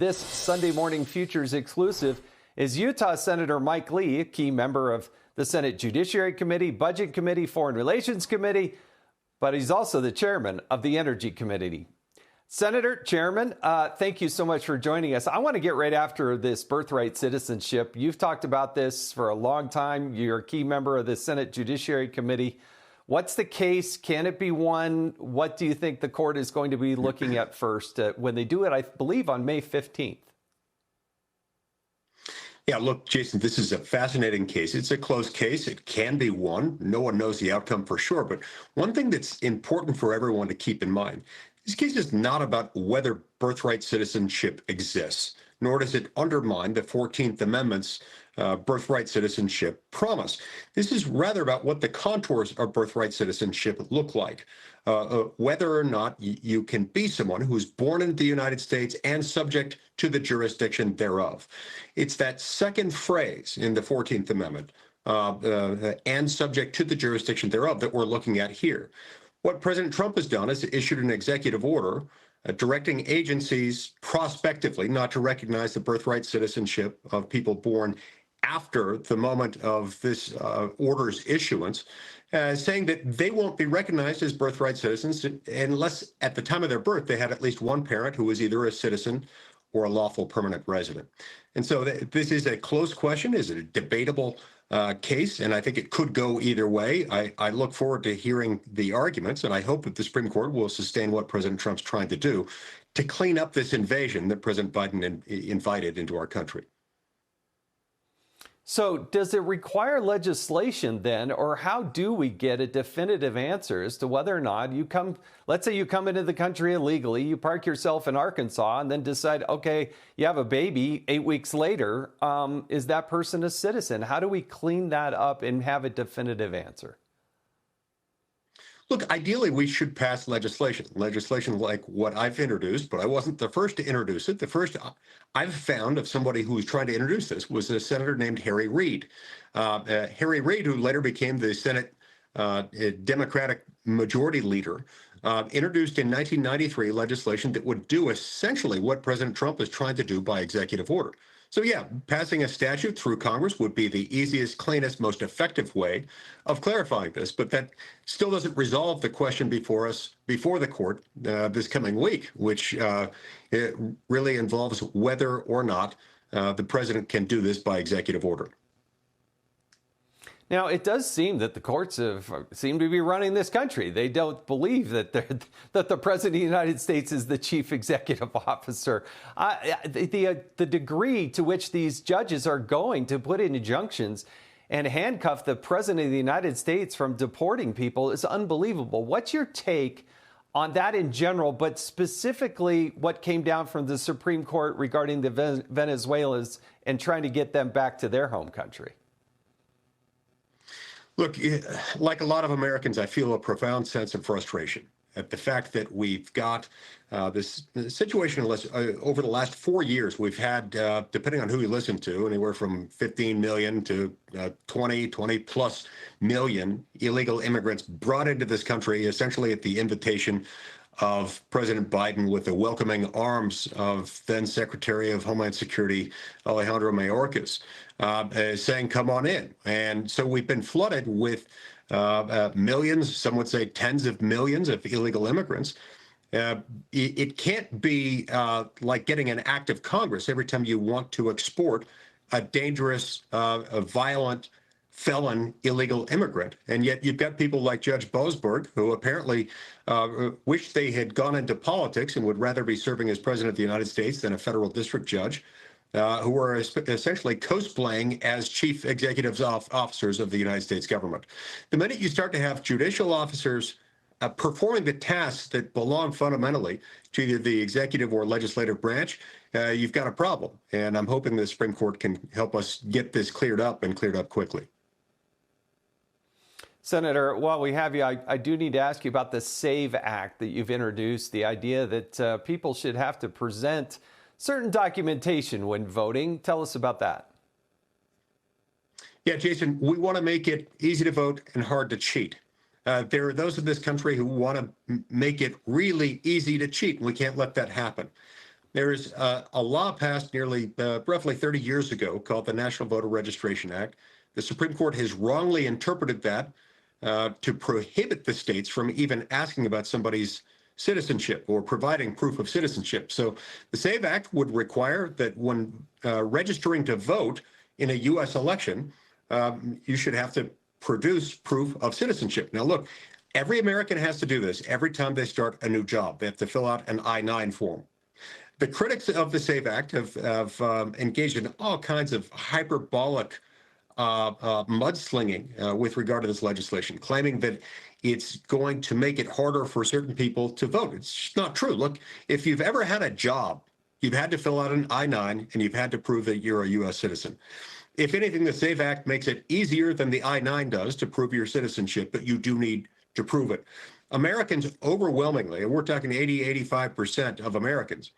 This Sunday Morning Futures exclusive is Utah Senator Mike Lee, a key member of the Senate Judiciary Committee, Budget Committee, Foreign Relations Committee, but he's also the chairman of the Energy Committee. Senator, Chairman, thank you so much for joining us. I want to get right after this birthright citizenship. You've talked about this for a long time. You're a key member of the Senate Judiciary Committee. What's the case? Can it be won? What do you think the court is going to be looking at first when they do it, I believe, on May 15th? Yeah, look, Jason, this is a fascinating case. It's a close case. It can be won. No one knows the outcome for sure. But one thing that's important for everyone to keep in mind, this case is not about whether birthright citizenship exists, nor does it undermine the 14th Amendment's birthright citizenship promise. This is rather about what the contours of birthright citizenship look like, whether or not you can be someone who's born in the United States and subject to the jurisdiction thereof. It's that second phrase in the 14th Amendment, and subject to the jurisdiction thereof, that we're looking at here. What President Trump has done is issued an executive order directing agencies prospectively not to recognize the birthright citizenship of people born after the moment of this order's issuance, saying that they won't be recognized as birthright citizens unless at the time of their birth they had at least one parent who was either a citizen or a lawful permanent resident. And so this is a close question. Is it a debatable case? And I think it could go either way. I look forward to hearing the arguments, and I hope that the Supreme Court will sustain what President Trump's trying to do to clean up this invasion that President Biden invited into our country. So does it require legislation then, or how do we get a definitive answer as to whether or not you come, let's say you come into the country illegally, you park yourself in Arkansas and then decide, okay, you have a baby 8 weeks later, is that person a citizen? How do we clean that up and have a definitive answer? Look, ideally, we should pass legislation like what I've introduced, but I wasn't the first to introduce it. The first I've found of somebody who was trying to introduce this was a senator named Harry Reid. Harry Reid, who later became the Senate Democratic Majority Leader, introduced in 1993 legislation that would do essentially what President Trump is trying to do by executive order. So yeah, passing a statute through Congress would be the easiest, cleanest, most effective way of clarifying this. But that still doesn't resolve the question before us, before the court this coming week, which it really involves whether or not the president can do this by executive order. Now, it does seem that the courts seem to be running this country. They don't believe that the President of the United States is the chief executive officer. The degree to which these judges are going to put in injunctions and handcuff the President of the United States from deporting people is unbelievable. What's your take on that in general, but specifically what came down from the Supreme Court regarding the Venezuelans and trying to get them back to their home country? Look, like a lot of Americans, I feel a profound sense of frustration at the fact that we've got this situation. Over the last 4 years, we've had, depending on who you listen to, anywhere from 15 million to 20 plus million illegal immigrants brought into this country, essentially at the invitation of President Biden, with the welcoming arms of then Secretary of Homeland Security Alejandro Mayorkas, saying, come on in. And so we've been flooded with millions, some would say tens of millions of illegal immigrants. It can't be like getting an act of Congress every time you want to export a dangerous, a violent, felon illegal immigrant. And yet you've got people like Judge Boasberg, who apparently wish they had gone into politics and would rather be serving as president of the United States than a federal district judge, who are essentially cosplaying as chief executive officers of the United States government. The minute you start to have judicial officers performing the tasks that belong fundamentally to either the executive or legislative branch, you've got a problem. And I'm hoping the Supreme Court can help us get this cleared up and cleared up quickly. Senator, while we have you, I do need to ask you about the SAVE Act that you've introduced, the idea that people should have to present certain documentation when voting. Tell us about that. Yeah, Jason, we want to make it easy to vote and hard to cheat. There are those in this country who want to make it really easy to cheat, and we can't let that happen. There's a law passed roughly 30 years ago called the National Voter Registration Act. The Supreme Court has wrongly interpreted that to prohibit the states from even asking about somebody's citizenship or providing proof of citizenship. So the SAVE Act would require that when registering to vote in a U.S. election, you should have to produce proof of citizenship. Now, look, every American has to do this every time they start a new job. They have to fill out an I-9 form. The critics of the SAVE Act have engaged in all kinds of hyperbolic mudslinging with regard to this legislation, claiming that it's going to make it harder for certain people to vote. It's just not true. Look, if you've ever had a job, you've had to fill out an I-9 and you've had to prove that you're a U.S. citizen. If anything, the SAVE Act makes it easier than the I-9 does to prove your citizenship, but you do need to prove it. Americans overwhelmingly, and we're talking 80-85% of Americans,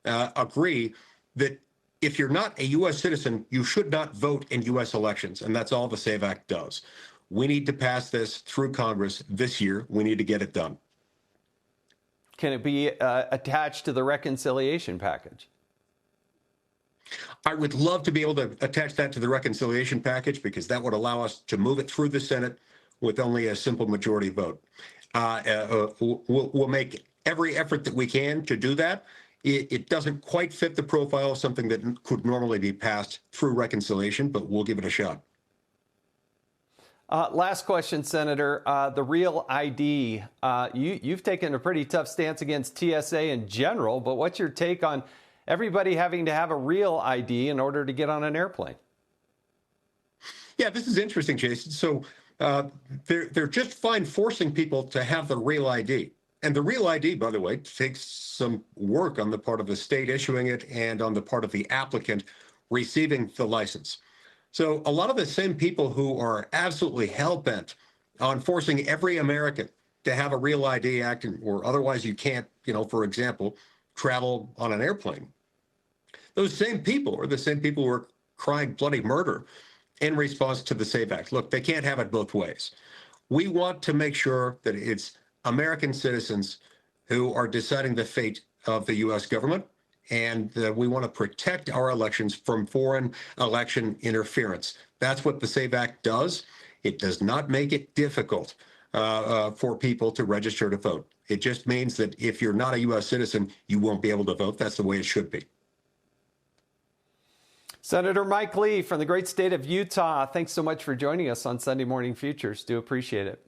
agree that if you're not a U.S. citizen, you should not vote in U.S. elections, and that's all the SAVE Act does. We need to pass this through Congress this year. We need to get it done. Can it be attached to the reconciliation package? I would love to be able to attach that to the reconciliation package because that would allow us to move it through the Senate with only a simple majority vote. We'll make every effort that we can to do that. It doesn't quite fit the profile of something that could normally be passed through reconciliation, but we'll give it a shot. Last question, Senator. The Real ID. You've taken a pretty tough stance against TSA in general, but what's your take on everybody having to have a real ID in order to get on an airplane? Yeah, this is interesting, Jason. So they're just fine forcing people to have the Real ID. And the Real ID, by the way, takes some work on the part of the state issuing it and on the part of the applicant receiving the license. So a lot of the same people who are absolutely hell-bent on forcing every American to have a Real ID act, or otherwise you can't, for example, travel on an airplane. Those same people are the same people who are crying bloody murder in response to the SAVE Act. Look, they can't have it both ways. We want to make sure that it's American citizens who are deciding the fate of the U.S. government, and we want to protect our elections from foreign election interference. That's what the SAVE Act does. It does not make it difficult for people to register to vote. It just means that if you're not a U.S. citizen, you won't be able to vote. That's the way it should be. Senator Mike Lee from the great state of Utah, thanks so much for joining us on Sunday Morning Futures. Do appreciate it.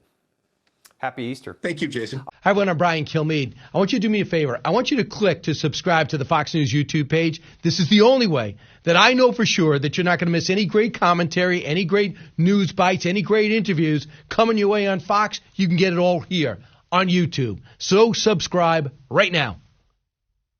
Happy Easter. Thank you, Jason. Hi, everyone. I'm Brian Kilmeade. I want you to do me a favor. I want you to click to subscribe to the Fox News YouTube page. This is the only way that I know for sure that you're not going to miss any great commentary, any great news bites, any great interviews coming your way on Fox. You can get it all here on YouTube. So subscribe right now.